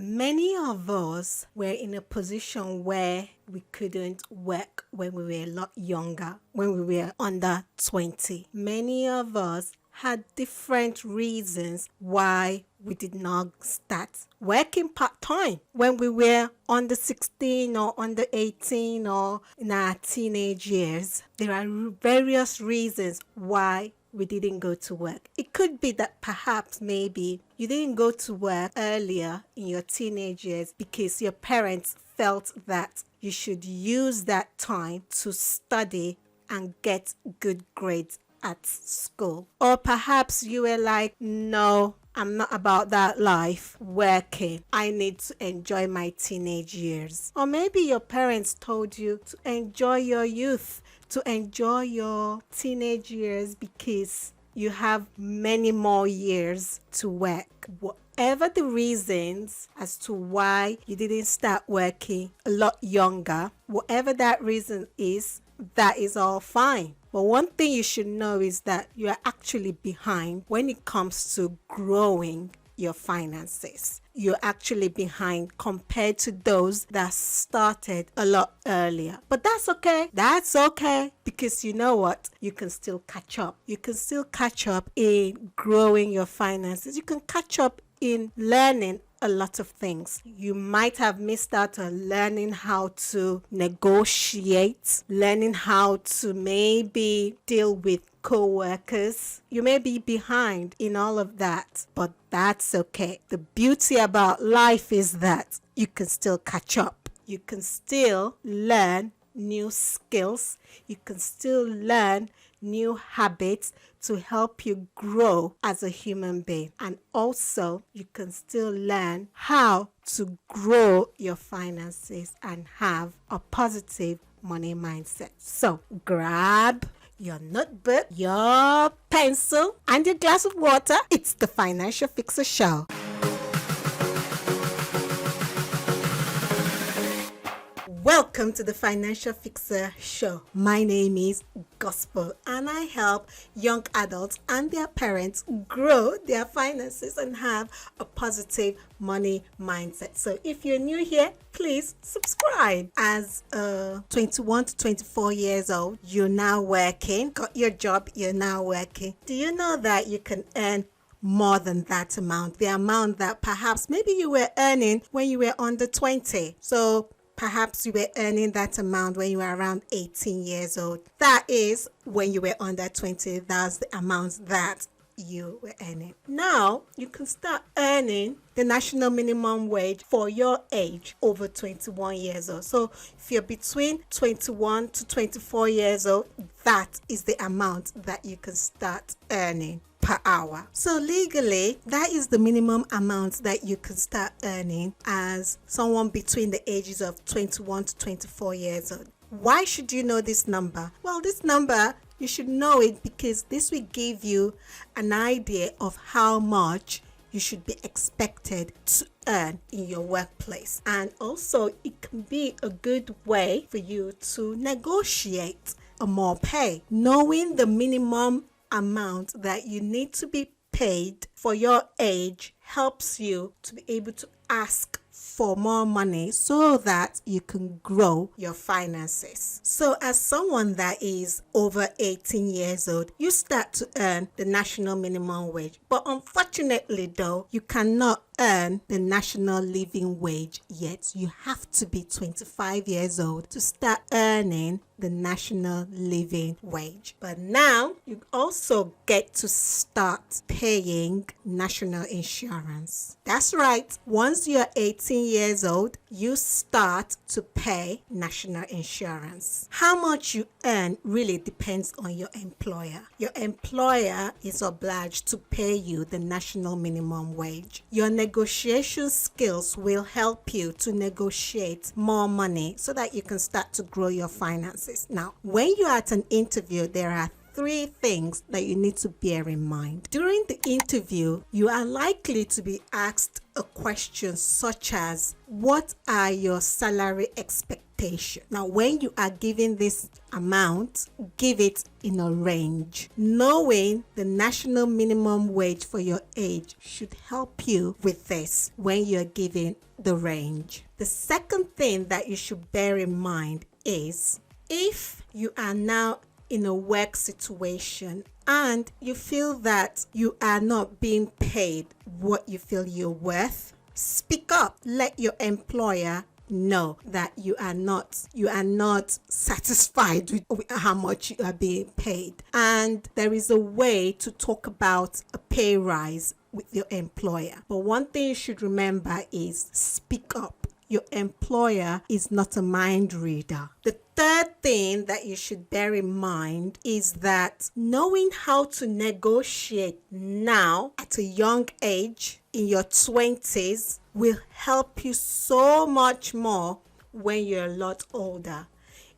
Many of us were in a position where we couldn't work when we were a lot younger, when we were under 20. Many of us had different reasons why we did not start working part-time when we were under 16 or under 18 or in our teenage years. There are various reasons why we didn't go to work. It could be that perhaps maybe you didn't go to work earlier in your teenage years because your parents felt that you should use that time to study and get good grades at school. Or perhaps you were like, no, I'm not about that life working. I need to enjoy my teenage years. Or maybe your parents told you to enjoy your youth, to enjoy your teenage years because you have many more years to work. Whatever the reasons as to why you didn't start working a lot younger, whatever that reason is, that is all fine. But one thing you should know is that you are actually behind when it comes to growing your finances. You're actually behind compared to those that started a lot earlier. But that's okay. That's okay. Because you know what? You can still catch up. You can still catch up in growing your finances. You can catch up in learning a lot of things. You might have missed out on learning how to negotiate, learning how to maybe deal with co-workers. You may be behind in all of that, but that's okay. The beauty about life is that you can still catch up. You can still learn new skills. You can still learn new habits to help you grow as a human being. And also, you can still learn how to grow your finances and have a positive money mindset. So, grab your notebook, your pencil, and your glass of water. It's the Financial Fixer Show. Welcome to the Financial Fixer Show. My name is Gospel and I help young adults and their parents grow their finances and have a positive money mindset. So if you're new here, please subscribe. As 21 to 24 years old, you're now working, got your job, you're now working. Do you know that you can earn more than that amount? The amount that perhaps maybe you were earning when you were under 20. So perhaps you were earning that amount when you were around 18 years old. That is when you were under 20. That's the amount that you were earning. Now, you can start earning the national minimum wage for your age over 21 years old. So if you're between 21 to 24 years old, that is the amount that you can start earning per hour. So legally, that is the minimum amount that you can start earning as someone between the ages of 21 to 24 years old. Why should you know this number? Well, this number, you should know it because this will give you an idea of how much you should be expected to earn in your workplace. And also, it can be a good way for you to negotiate a more pay. Knowing the minimum amount that you need to be paid for your age helps you to be able to ask for more money so that you can grow your finances. So as someone that is over 18 years old, you start to earn the national minimum wage. But unfortunately though, you cannot earn the national living wage yet. You have to be 25 years old to start earning the national living wage. But now you also get to start paying national insurance. That's right. Once you're 18 years old, you start to pay national insurance. How much you earn really depends on your employer. Your employer is obliged to pay you the national minimum wage. Your negotiation skills will help you to negotiate more money so that you can start to grow your finances. Now, when you're at an interview, there are three things that you need to bear in mind. During the interview, you are likely to be asked a question such as, what are your salary expectations expectation. Now, when you are giving this amount, give it in a range. Knowing the national minimum wage for your age should help you with this when you're giving the range. The second thing that you should bear in mind is if you are now in a work situation and you feel that you are not being paid what you feel you're worth, speak up. Let your employer know that you are not satisfied with how much you are being paid, and there is a way to talk about a pay rise with your employer. But one thing you should remember is speak up. Your employer is not a mind reader. The third thing that you should bear in mind is that knowing how to negotiate now at a young age in your 20s will help you so much more when you're a lot older.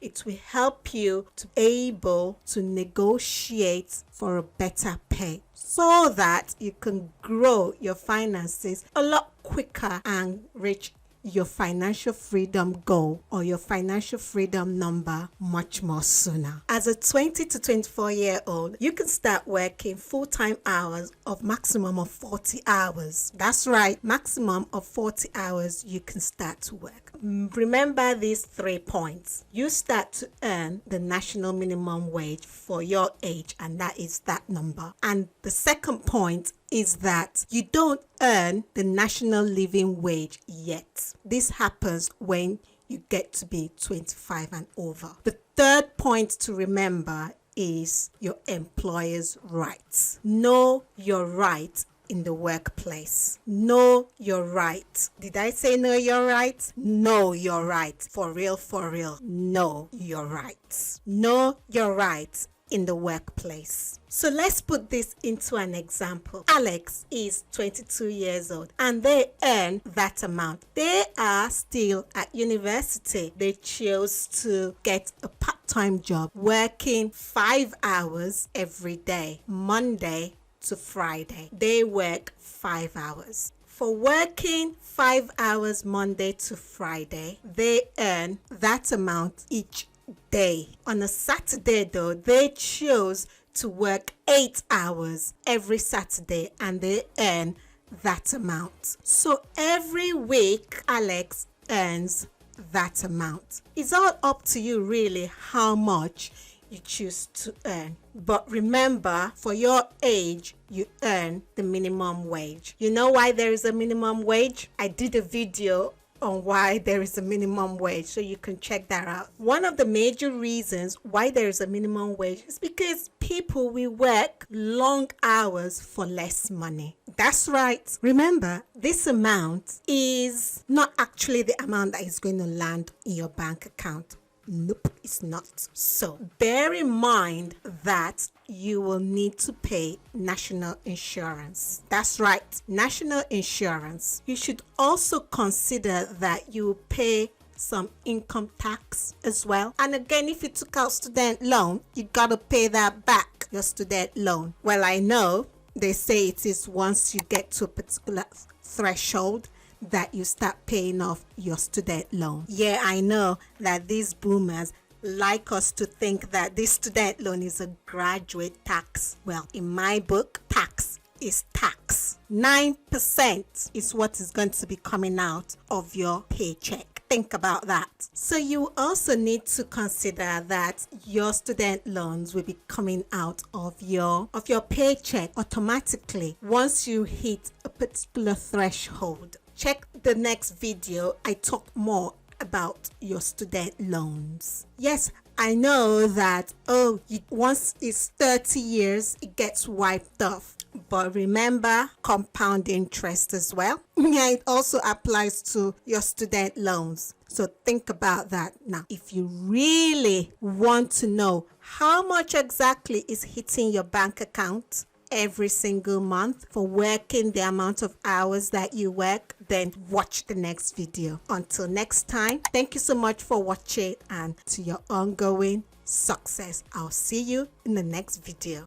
It will help you to be able to negotiate for a better pay so that you can grow your finances a lot quicker and reach your financial freedom goal or your financial freedom number much more sooner. As a 20 to 24-year-old, you can start working full-time hours of maximum of 40 hours. That's right, maximum of 40 hours you can start to work. Remember these 3 points. You start to earn the national minimum wage for your age, and that is that number. And the second point is that you don't earn the national living wage yet. This happens when you get to be 25 and over. The third point to remember is your employer's rights. Know your right in the workplace. Know your right. Did I say know your right? Know your right. For real, for real. Know your rights. Know your rights in the workplace. So let's put this into an example. Alex is 22 years old and they earn that amount. They are still at university. They chose to get a part-time job working 5 hours every day, Monday to Friday. They work 5 hours. For working 5 hours Monday to Friday, they earn that amount each day. On a Saturday though, they chose to work 8 hours every Saturday and they earn that amount. So every week Alex earns that amount. It's all up to you really how much you choose to earn. But remember, for your age, you earn the minimum wage. You know why there is a minimum wage? I did a video on why there is a minimum wage, so you can check that out. One of the major reasons why there is a minimum wage is because people will work long hours for less money. That's right. Remember, this amount is not actually the amount that is going to land in your bank account. Nope, it's not. So bear in mind that you will need to pay national insurance. That's right, national insurance. You should also consider that you pay some income tax as well. And again, if you took out student loan, you gotta pay that back, your student loan. Well, I know they say it is once you get to a particular threshold that you start paying off your student loan. Yeah, I know that these boomers like us to think that this student loan is a graduate tax. Well, in my book, tax is tax. 9% is what is going to be coming out of your paycheck. Think about that. So you also need to consider that your student loans will be coming out of your paycheck automatically once you hit a particular threshold. Check the next video. I talk more about your student loans. Yes, I know that, once it's 30 years, it gets wiped off. But remember, compound interest as well. Yeah, it also applies to your student loans. So think about that. Now, if you really want to know how much exactly is hitting your bank account every single month for working the amount of hours that you work, then watch the next video. Until next time, thank you so much for watching, and to your ongoing success. I'll see you in the next video.